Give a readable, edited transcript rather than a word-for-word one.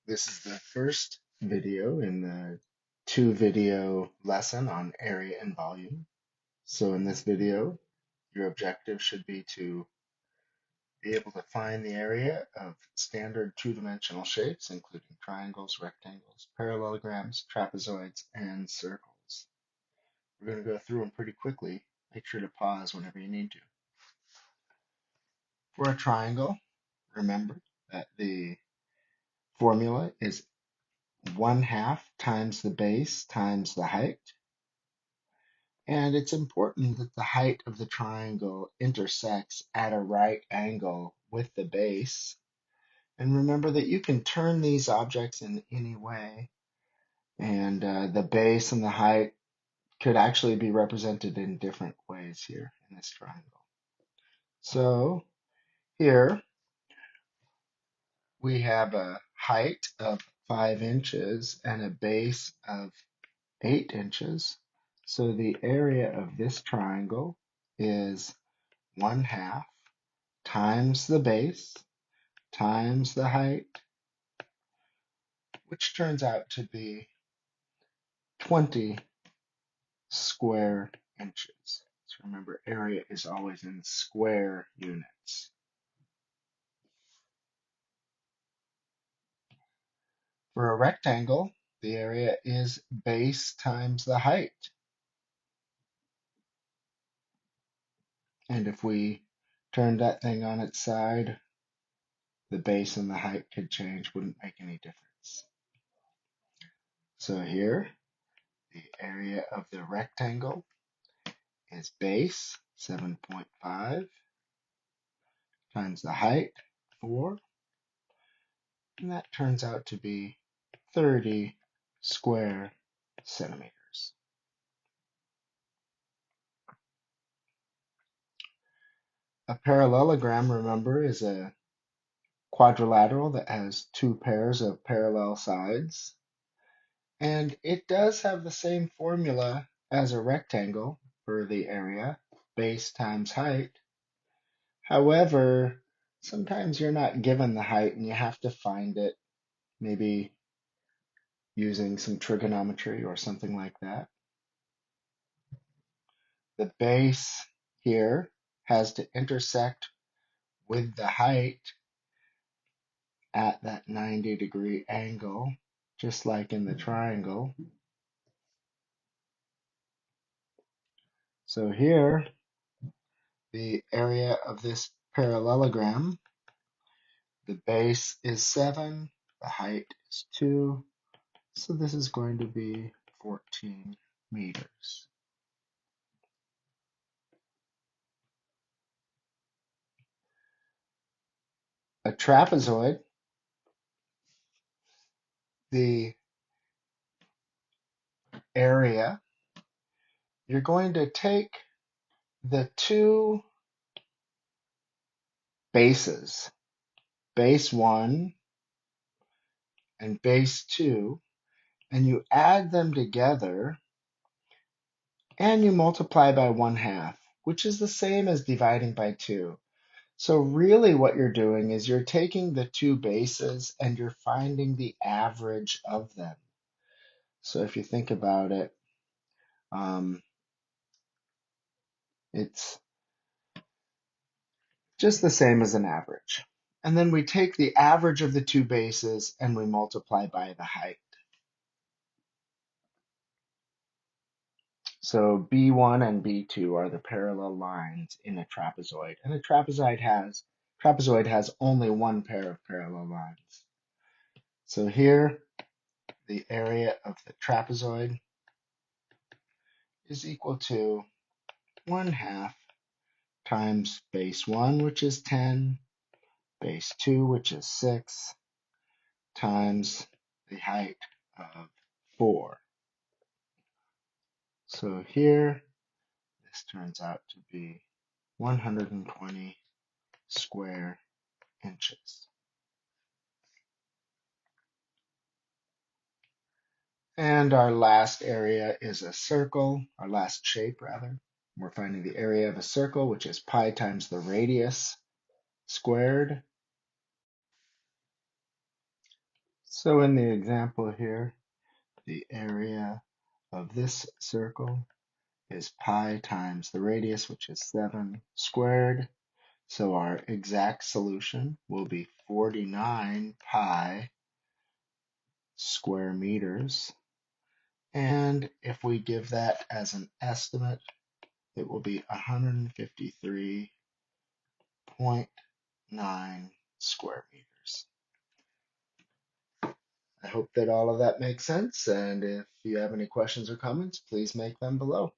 This is the first video in the two-video lesson on area and volume. So in this video, your objective should be to be able to find the area of standard two-dimensional shapes, including triangles, rectangles, parallelograms, trapezoids, and circles. We're going to go through them pretty quickly. Make sure to pause whenever you need to. For a triangle, remember that the formula is 1/2 times the base times the height. And it's important that the height of the triangle intersects at a right angle with the base. And remember that you can turn these objects in any way. And the base and the height could actually be represented in different ways here in this triangle. So here we have a height of 5 inches and a base of 8 inches. So the area of this triangle is 1/2 times the base times the height, which turns out to be 20 square inches. So remember, area is always in square units. For a rectangle, the area is base times the height. And if we turned that thing on its side, the base and the height could change, wouldn't make any difference. So here, the area of the rectangle is base, 7.5, times the height, 4, and that turns out to be 30 square centimeters. A parallelogram, remember, is a quadrilateral that has two pairs of parallel sides. And it does have the same formula as a rectangle for the area, base times height. However, sometimes you're not given the height and you have to find it, maybe using some trigonometry or something like that. The base here has to intersect with the height at that 90-degree angle, just like in the triangle. So here, the area of this parallelogram, the base is 7, the height is 2, so this is going to be 14 meters. A trapezoid, the area, you're going to take the two bases, base 1 and base 2, and you add them together and you multiply by 1/2, which is the same as dividing by 2. So really what you're doing is you're taking the two bases and you're finding the average of them. So if you think about it, it's just the same as an average. And then we take the average of the two bases and we multiply by the height. So B1 and B2 are the parallel lines in a trapezoid. And a trapezoid has only one pair of parallel lines. So here, the area of the trapezoid is equal to 1/2 times base 1, which is 10, base 2, which is 6, times the height of 4. So here, this turns out to be 120 square inches. And our last area is a circle, our last shape rather. We're finding the area of a circle, which is pi times the radius squared. So in the example here, the area of this circle is pi times the radius, which is 7 squared. So our exact solution will be 49 pi square meters. And if we give that as an estimate, it will be 153.9 square meters. I hope that all of that makes sense, and if you have any questions or comments, please make them below.